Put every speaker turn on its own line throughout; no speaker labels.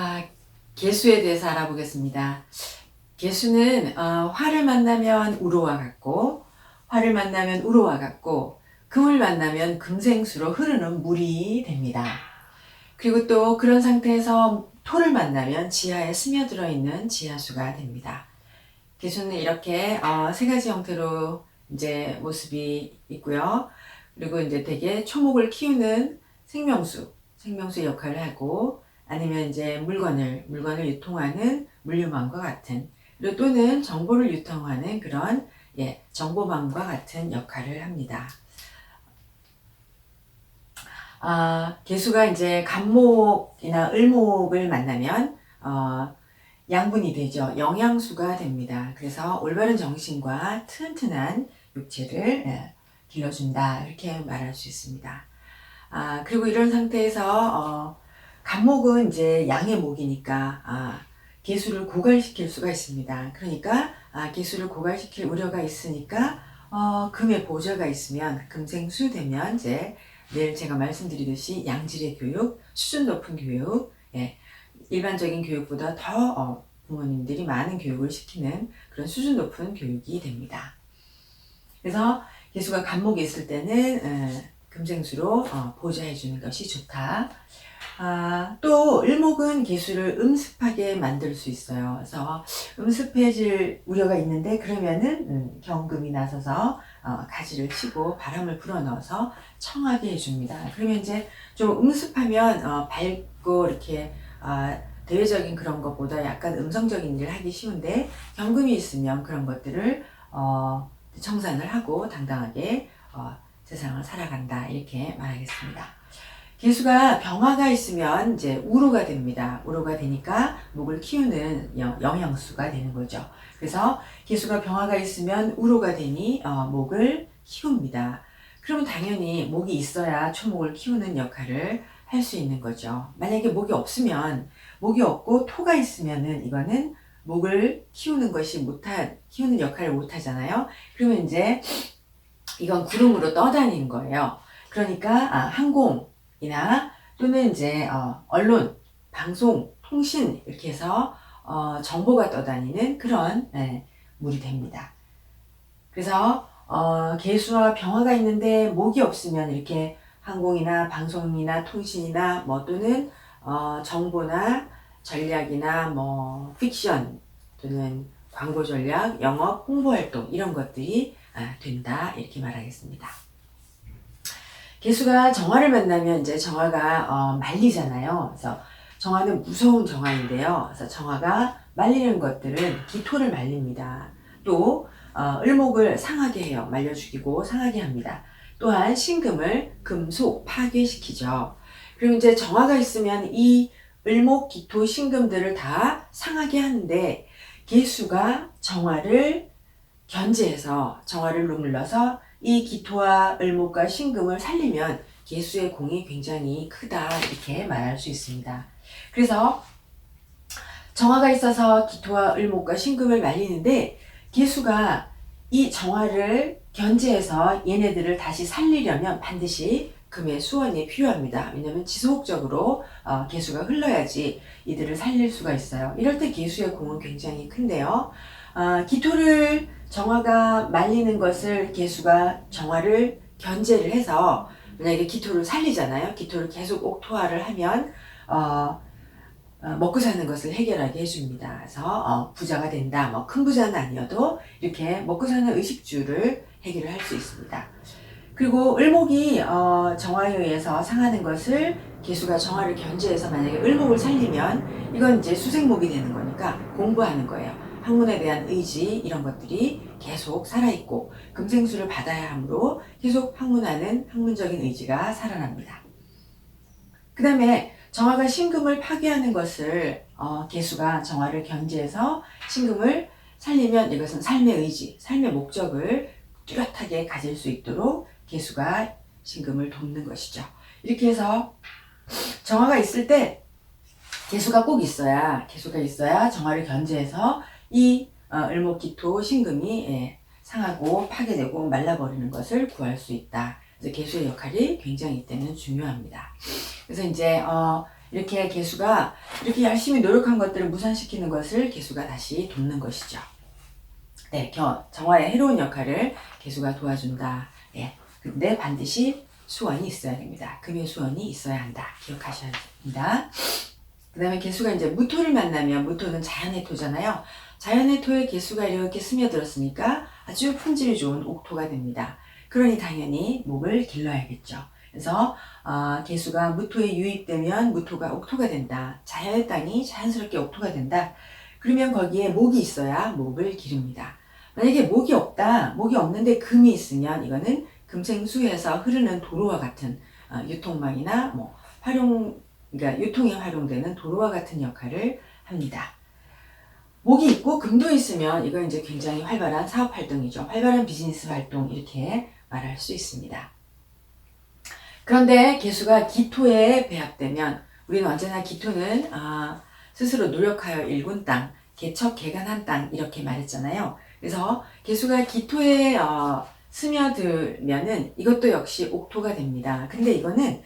아, 개수에 대해서 알아보겠습니다. 개수는 화를 만나면 우로와 같고, 화를 만나면 우로와 같고, 금을 만나면 금생수로 흐르는 물이 됩니다. 그리고 또 그런 상태에서 토를 만나면 지하에 스며들어 있는 지하수가 됩니다. 개수는 이렇게 세 가지 형태로 이제 모습이 있고요. 그리고 이제 되게 초목을 키우는 생명수의 역할을 하고, 아니면 이제 물건을 유통하는 물류망과 같은, 그리고 또는 정보를 유통하는 그런 정보망과 같은 역할을 합니다. 개수가 이제 간목이나 을목을 만나면 양분이 되죠. 영양수가 됩니다. 그래서 올바른 정신과 튼튼한 육체를 길러준다, 이렇게 말할 수 있습니다. 그리고 이런 상태에서 간목은 이제 양의 목이니까 개수를 고갈시킬 수가 있습니다. 그러니까 개수를 고갈시킬 우려가 있으니까 금의 보좌가 있으면 금생수 되면 이제 늘 제가 말씀드리듯이 양질의 교육, 수준 높은 교육, 일반적인 교육보다 더 부모님들이 많은 교육을 시키는 그런 수준 높은 교육이 됩니다. 그래서 개수가 간목이 있을 때는 금생수로 보좌해 주는 것이 좋다. 또 을목은 개수를 음습하게 만들 수 있어요. 그래서 음습해질 우려가 있는데, 그러면은 경금이 나서서 가지를 치고 바람을 불어넣어서 청하게 해줍니다. 그러면 이제 좀 음습하면 밝고 이렇게 대외적인 그런 것보다 약간 음성적인 일을 하기 쉬운데, 경금이 있으면 그런 것들을 청산을 하고 당당하게 세상을 살아간다, 이렇게 말하겠습니다. 개수가 병화가 있으면 이제 우로가 됩니다. 우로가 되니까 목을 키우는 영양수가 되는 거죠. 그래서 개수가 병화가 있으면 우로가 되니 목을 키웁니다. 그러면 당연히 목이 있어야 초목을 키우는 역할을 할 수 있는 거죠. 만약에 목이 없고 토가 있으면은 이거는 목을 키우는 역할을 못 하잖아요. 그러면 이제 이건 구름으로 떠다니는 거예요. 그러니까 항공이나 또는 이제 언론, 방송, 통신, 이렇게 해서 정보가 떠다니는 그런 물이 됩니다. 그래서 개수와 병화가 있는데 목이 없으면 이렇게 항공이나 방송이나 통신이나 또는 정보나 전략이나 픽션 또는 광고 전략, 영업, 홍보 활동, 이런 것들이 된다, 이렇게 말하겠습니다. 개수가 정화를 만나면 이제 정화가 말리잖아요. 그래서 정화는 무서운 정화인데요. 그래서 정화가 말리는 것들은 기토를 말립니다. 또 을목을 상하게 해요. 말려 죽이고 상하게 합니다. 또한 신금을 금속 파괴시키죠. 그리고 이제 정화가 있으면 이 을목, 기토, 신금들을 다 상하게 하는데, 개수가 정화를 견제해서 정화를 눌러서 이 기토와 을목과 신금을 살리면 개수의 공이 굉장히 크다, 이렇게 말할 수 있습니다. 그래서 정화가 있어서 기토와 을목과 신금을 말리는데, 개수가 이 정화를 견제해서 얘네들을 다시 살리려면 반드시 금의 수원이 필요합니다. 왜냐하면 지속적으로 개수가 흘러야지 이들을 살릴 수가 있어요. 이럴 때 개수의 공은 굉장히 큰데요. 기토를 정화가 말리는 것을 개수가 정화를 견제를 해서, 만약에 기토를 살리잖아요. 기토를 계속 옥토화를 하면 먹고 사는 것을 해결하게 해줍니다. 그래서 부자가 된다. 큰 부자는 아니어도 이렇게 먹고 사는 의식주를 해결을 할 수 있습니다. 그리고 을목이 정화에 의해서 상하는 것을 개수가 정화를 견제해서 만약에 을목을 살리면 이건 이제 수생목이 되는 거니까 공부하는 거예요. 학문에 대한 의지, 이런 것들이 계속 살아있고 금생수를 받아야 하므로 계속 학문하는 학문적인 의지가 살아납니다. 그 다음에 정화가 신금을 파괴하는 것을 개수가 정화를 견제해서 신금을 살리면 이것은 삶의 의지, 삶의 목적을 뚜렷하게 가질 수 있도록 개수가 신금을 돕는 것이죠. 이렇게 해서 정화가 있을 때 개수가 꼭 있어야 정화를 견제해서 이 을목, 기토, 신금이 상하고 파괴되고 말라버리는 것을 구할 수 있다. 그래서 개수의 역할이 굉장히 이때는 중요합니다. 그래서 이제 이렇게 개수가 이렇게 열심히 노력한 것들을 무산시키는 것을 개수가 다시 돕는 것이죠. 네, 정화의 해로운 역할을 개수가 도와준다. 예. 근데 반드시 수원이 있어야 됩니다. 금의 수원이 있어야 한다. 기억하셔야 됩니다. 그 다음에 개수가 이제 무토를 만나면, 무토는 자연의 토잖아요. 자연의 토에 개수가 이렇게 스며들었으니까 아주 품질이 좋은 옥토가 됩니다. 그러니 당연히 목을 길러야겠죠. 그래서 개수가 무토에 유입되면 무토가 옥토가 된다. 자연의 땅이 자연스럽게 옥토가 된다. 그러면 거기에 목이 있어야 목을 기릅니다. 만약에 목이 없다, 목이 없는데 금이 있으면 이거는 금생수에서 흐르는 도로와 같은 유통망이나 뭐 그러니까 유통에 활용되는 도로와 같은 역할을 합니다. 목이 있고 금도 있으면 이건 이제 굉장히 활발한 사업 활동이죠. 활발한 비즈니스 활동 이렇게 말할 수 있습니다. 그런데 개수가 기토에 배합되면 우리는 언제나 기토는 스스로 노력하여 일군 땅, 개척 개간한 땅 이렇게 말했잖아요. 그래서 개수가 기토에 스며들면은 이것도 역시 옥토가 됩니다. 근데 이거는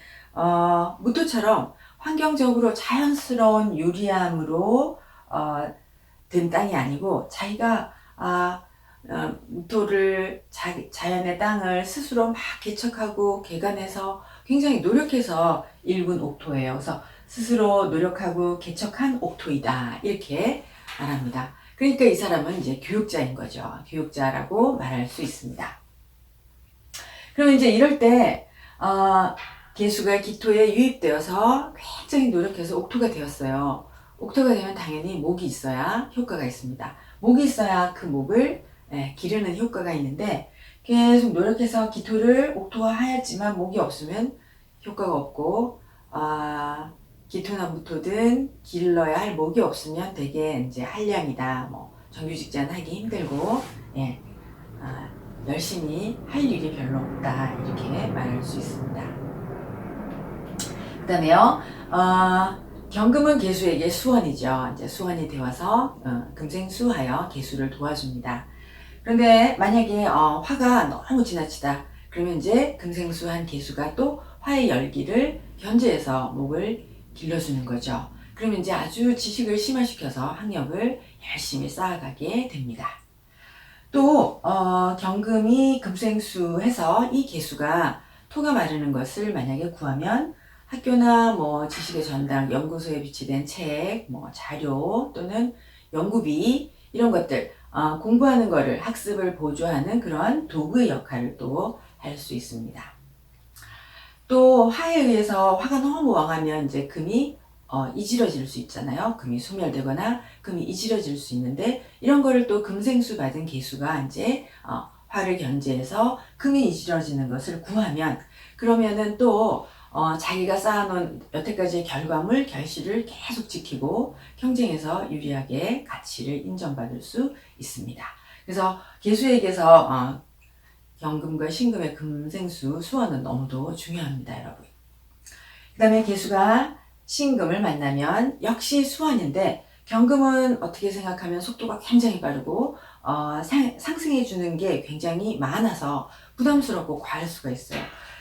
무토처럼 환경적으로 자연스러운 유리암으로 된 땅이 아니고 자기가 무토를 자연의 땅을 스스로 막 개척하고 개간해서 굉장히 노력해서 일군 옥토예요. 그래서 스스로 노력하고 개척한 옥토이다 이렇게 말합니다. 그러니까 이 사람은 이제 교육자인 거죠. 교육자라고 말할 수 있습니다. 그러면 이제 이럴 때 개수가 기토에 유입되어서 굉장히 노력해서 옥토가 되었어요. 옥토가 되면 당연히 목이 있어야 효과가 있습니다. 목이 있어야 그 목을 기르는 효과가 있는데 계속 노력해서 기토를 옥토화하였지만 목이 없으면 효과가 없고 기토나 무토든 길러야 할 목이 없으면 되게 이제 한량이다. 뭐 정규직장 하기 힘들고 열심히 할 일이 별로 없다 이렇게 말할 수 있습니다. 그 다음에요 경금은 개수에게 수원이죠. 이제 수원이 되어서 금생수하여 개수를 도와줍니다. 그런데 만약에 화가 너무 지나치다 그러면 이제 금생수한 개수가 또 화의 열기를 견제해서 목을 길러주는 거죠. 그러면 이제 아주 지식을 심화시켜서 학력을 열심히 쌓아가게 됩니다. 또 경금이 금생수해서 이 개수가 토가 마르는 것을 만약에 구하면 학교나 뭐 지식의 전당, 연구소에 비치된 책, 뭐 자료 또는 연구비 이런 것들 공부하는 거를 학습을 보조하는 그런 도구의 역할을 또 할 수 있습니다. 또 화에 의해서 화가 너무 왕하면 이제 금이 이질어질 수 있잖아요. 금이 소멸되거나 금이 이질어질 수 있는데 이런 거를 또 금생수 받은 개수가 이제 화를 견제해서 금이 이질어지는 것을 구하면 그러면은 또 자기가 쌓아놓은 여태까지의 결과물, 결실을 계속 지키고 경쟁에서 유리하게 가치를 인정받을 수 있습니다. 그래서 개수에게서 경금과 신금의 금생수 수원은 너무도 중요합니다, 여러분. 그 다음에 개수가 신금을 만나면 역시 수원인데 경금은 어떻게 생각하면 속도가 굉장히 빠르고 상승해 주는 게 굉장히 많아서 부담스럽고 과할 수가 있어요.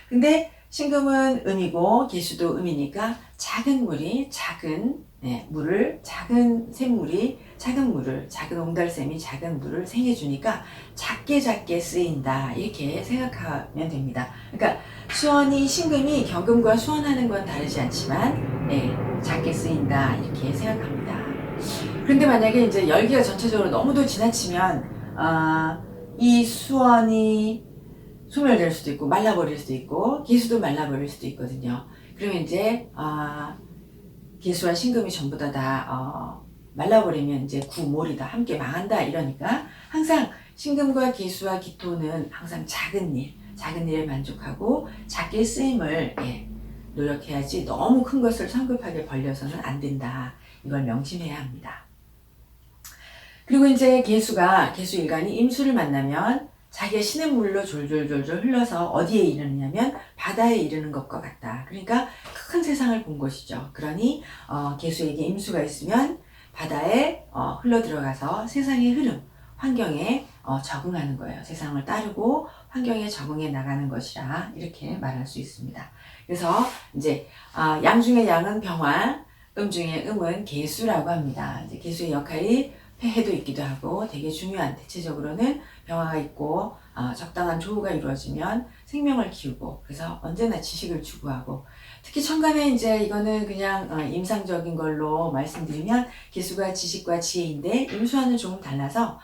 근데 신금은 음이고 개수도 음이니까 작은 물이 작은 물을 작은 샘물이 작은 물을 작은 옹달샘이 작은 물을 생해주니까 작게 쓰인다 이렇게 생각하면 됩니다. 그러니까 수원이 신금이 경금과 수원하는 건 다르지 않지만 작게 쓰인다 이렇게 생각합니다. 그런데 만약에 이제 열기가 전체적으로 너무도 지나치면 이 수원이 소멸될 수도 있고 말라버릴 수도 있고 개수도 말라버릴 수도 있거든요. 그러면 이제 개수와 신금이 전부 다 말라버리면 이제 구몰이다 함께 망한다 이러니까 항상 신금과 개수와 기토는 항상 작은 일에 만족하고 작게 쓰임을 노력해야지 너무 큰 것을 성급하게 벌려서는 안 된다. 이걸 명심해야 합니다. 그리고 이제 개수 일간이 임수를 만나면 자기가 시냇물로 졸졸졸 흘러서 어디에 이르느냐면 바다에 이르는 것과 같다. 그러니까 큰 세상을 본 것이죠. 그러니 개수에게 임수가 있으면 바다에 흘러 들어가서 세상의 흐름, 환경에 적응하는 거예요. 세상을 따르고 환경에 적응해 나가는 것이라 이렇게 말할 수 있습니다. 그래서 이제 양 중에 양은 병화, 음 중에 음은 계수라고 합니다. 이제 계수의 역할이 폐해도 있기도 하고 되게 중요한, 대체적으로는 병화가 있고 적당한 조우가 이루어지면 생명을 키우고, 그래서 언제나 지식을 추구하고, 특히 천간에 이제 이거는 그냥 임상적인 걸로 말씀드리면 계수가 지식과 지혜인데 임수와는 조금 달라서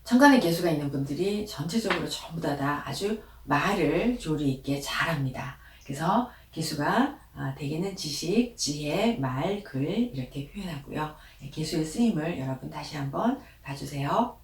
천간에 계수가 있는 분들이 전체적으로 전부 다 아주 말을 조리 있게 잘합니다. 그래서 계수가 대개는 지식, 지혜, 말, 글 이렇게 표현하고요. 계수의 쓰임을 여러분 다시 한번 봐주세요.